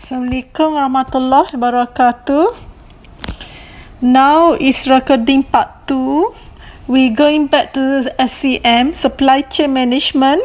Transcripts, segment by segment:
Assalamualaikum warahmatullahi wabarakatuh. Now is recording part 2. We going back to SCM, supply chain management.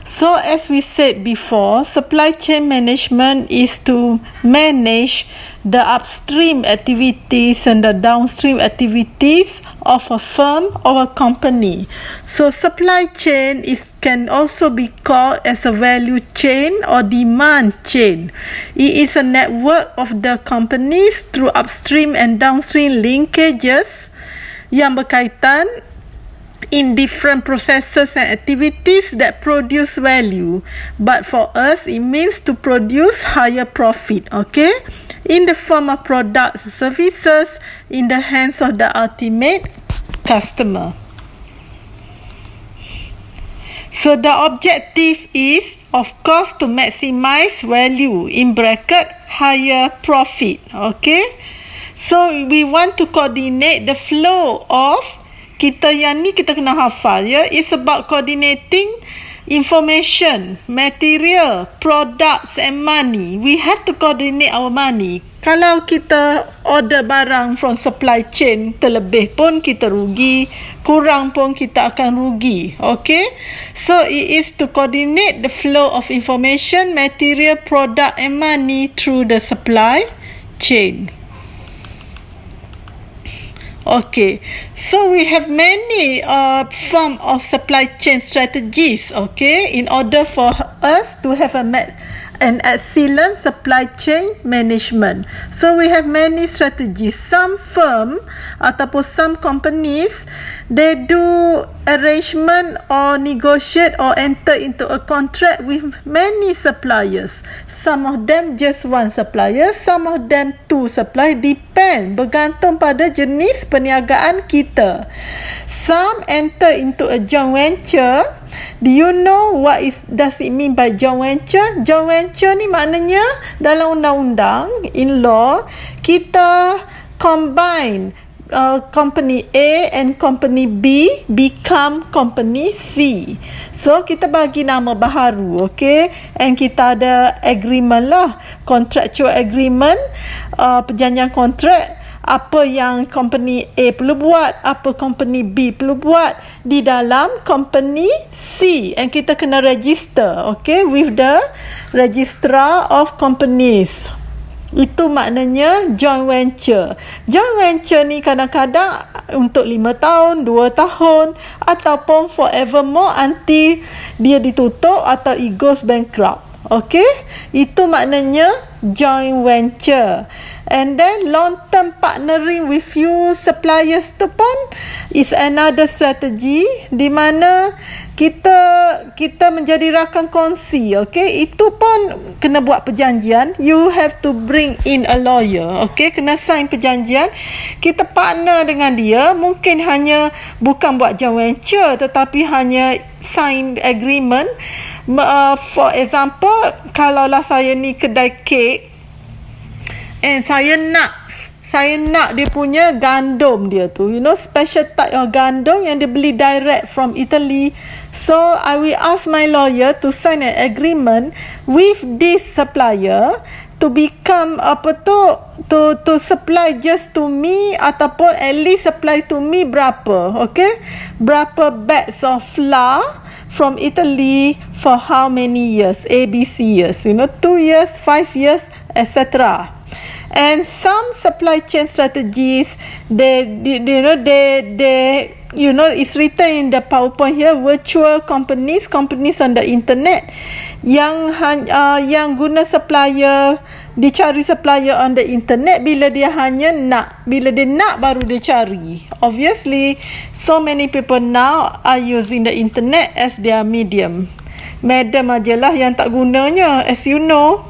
So as we said before, supply chain management is to manage the upstream activities and the downstream activities of a firm or a company. So supply chain can also be called as a value chain or demand chain. It is a network of the companies through upstream and downstream linkages yang berkaitan in different processes and activities that produce value. But for us, it means to produce higher profit, okay? In the form of products and services in the hands of the ultimate customer. So the objective is, of course, to maximize value, in bracket, higher profit, okay? So we want to coordinate the flow of kita yang ni kita kena hafal ya. It's about coordinating information, material, products and money. We have to coordinate our money. Kalau kita order barang from supply chain, terlebih pun kita rugi, kurang pun kita akan rugi. Okay? So it is to coordinate the flow of information, material, product and money through the supply chain. Okay, so we have many form of supply chain strategies, okay, in order for us to have an excellent supply chain management. So we have many strategies. Some firm ataupun some companies, they do arrangement or negotiate or enter into a contract with many suppliers. Some of them just one supplier, some of them two supplier, depend, bergantung pada jenis perniagaan kita. Some enter into a joint venture. Do you know what does it mean by joint venture? Joint venture ni maknanya dalam undang-undang, in law, kita combine company A and company B become company C. So kita bagi nama baharu, okay? And kita ada agreement lah, contractual agreement, perjanjian kontrak, apa yang company A perlu buat, apa company B perlu buat di dalam company C, and kita kena register, okay, with the registrar of companies. Itu maknanya joint venture. Joint venture ni kadang-kadang untuk 5 tahun, 2 tahun ataupun forevermore until dia ditutup atau it goes bankrupt. Okay? Itu maknanya joint venture. And then long term partnering with few suppliers tu pun is another strategy di mana kita menjadi rakan kongsi, okay? Itu pun kena buat perjanjian. You have to bring in a lawyer, okay? Kena sign perjanjian. Kita partner dengan dia, mungkin hanya bukan buat joint venture tetapi hanya sign agreement. For example, kalaulah saya ni kedai kek and saya nak dia punya gandum dia tu, you know, special type of gandum yang dia beli direct from Italy. So I will ask my lawyer to sign an agreement with this supplier to become to supply just to me ataupun at least supply to me berapa, okay, berapa bags of flour from Italy for how many years, ABC years, you know, 2 years, 5 years, etc. And some supply chain strategies, they it's written in the PowerPoint here, virtual companies on the internet yang guna supplier, dicari supplier on the internet bila dia nak baru dia cari. Obviously, so many people now are using the internet as their medium. Madam ajalah yang tak gunanya, as you know.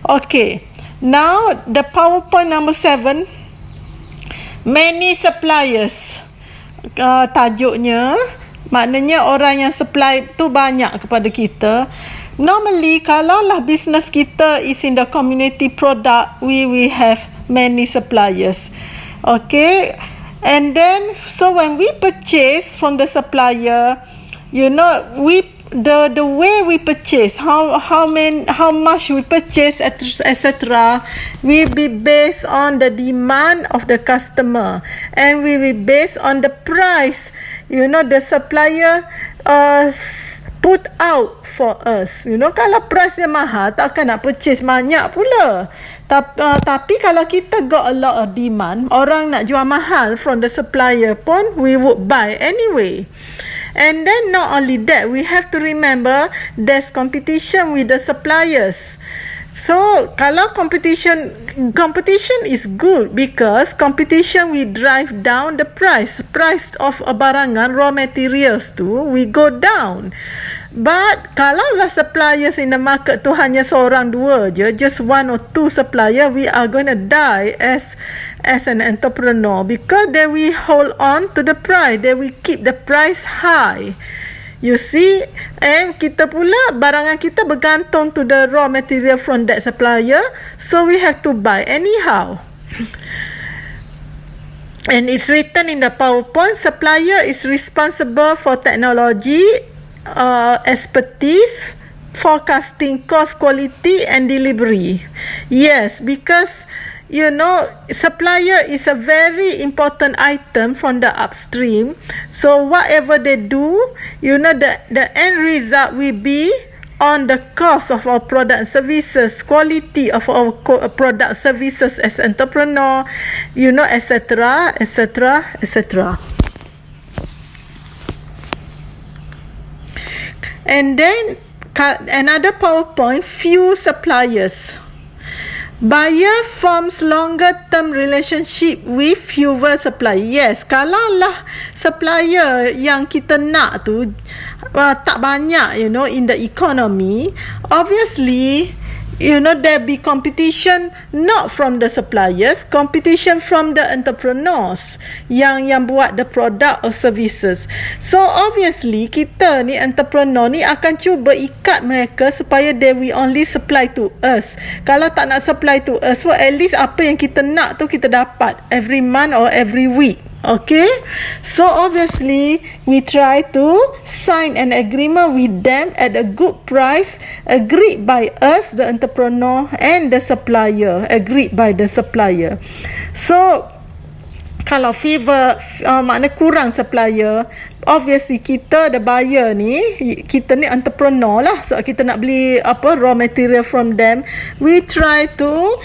Okay. Now, the PowerPoint number 7, many suppliers. Tajuknya, maknanya orang yang supply tu banyak kepada kita. Normally, kalaulah business kita is in the community product, we will have many suppliers. Okay? And then, so when we purchase from the supplier, you know, we the way we purchase, how much we purchase, etc., will be based on the demand of the customer, and will be based on the price, you know, the supplier put out for us. You know, kalau price dia mahal, takkan nak purchase banyak pula. Tapi kalau kita got a lot of demand, orang nak jual mahal from the supplier pun, we would buy anyway. And then not only that, we have to remember there's competition with the suppliers. So kalau competition is good, because competition will drive down the price of a barangan, raw materials tu, we go down. But kalau lah suppliers in the market tu hanya seorang dua je, just one or two supplier, we are going to die as an entrepreneur, because they will hold on to the price, they will keep the price high. You see, and kita pula, barangan kita bergantung to the raw material from that supplier, so we have to buy anyhow. And it's written in the PowerPoint, supplier is responsible for technology, expertise, forecasting, cost, quality, and delivery. Yes, because you know, supplier is a very important item from the upstream. So whatever they do, you know, the end result will be on the cost of our product and services, quality of our product services as entrepreneur, you know, etc., etc., etc. And then another PowerPoint, few suppliers. Buyer forms longer term relationship with fewer supplier. Yes, kalau lah supplier yang kita nak tu tak banyak, you know, in the economy, obviously, you know, there be competition not from the suppliers, competition from the entrepreneurs yang buat the product or services. So obviously kita ni entrepreneur ni akan cuba ikat mereka supaya they will only supply to us. Kalau tak nak supply to us, so at least apa yang kita nak tu kita dapat every month or every week. Okay, so obviously we try to sign an agreement with them at a good price, agreed by us, the entrepreneur, and the supplier, agreed by the supplier. So kalau makna kurang supplier, obviously kita the buyer ni, kita ni entrepreneur lah, so kita nak beli raw material from them, we try to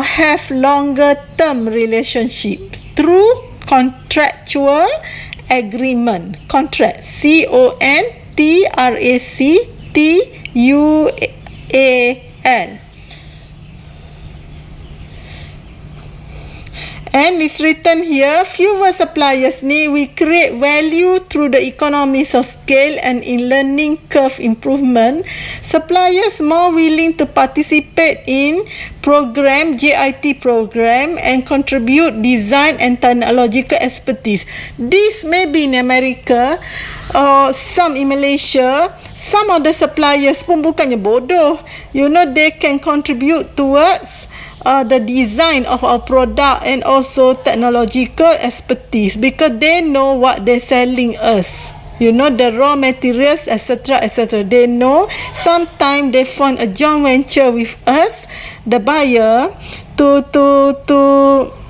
have longer term relationship through contractual agreement. Contract, CONTRACTUAL. And it's written here, fewer suppliers ni, we create value through the economies of scale and in learning curve improvement. Suppliers more willing to participate in program, JIT program, and contribute design and technological expertise. This may be in America, some in Malaysia. Some of the suppliers pun bukannya bodoh. You know, they can contribute towards the design of our product and also technological expertise, because they know what they're selling us. You know, the raw materials, etc., etc. They know. Sometimes they form a joint venture with us, the buyer, to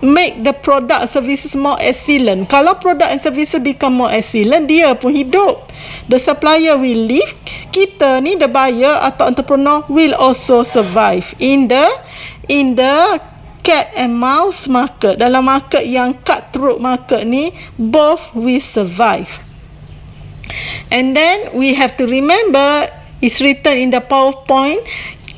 make the product services more excellent. Kalau product and services become more excellent, dia pun hidup. The supplier will live. Kita ni, the buyer atau entrepreneur, will also survive in the cat and mouse market. Dalam market yang cutthroat market ni, both will survive. And then we have to remember, it's written in the PowerPoint,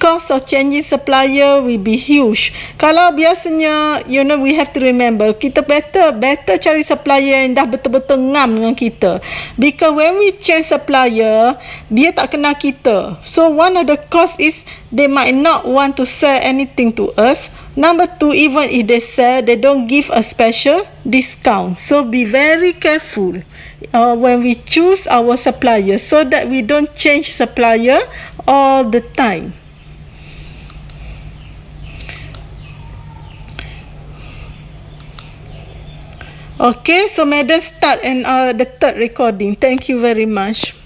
cost of changing supplier will be huge. Kalau biasanya, you know, we have to remember, kita better cari supplier yang dah betul-betul ngam dengan kita. Because when we change supplier, dia tak kenal kita. So one of the cost is they might not want to sell anything to us. Number two, even if they sell, they don't give a special discount. So be very careful when we choose our supplier, so that we don't change supplier all the time. Okay, so madam start and the third recording. Thank you very much.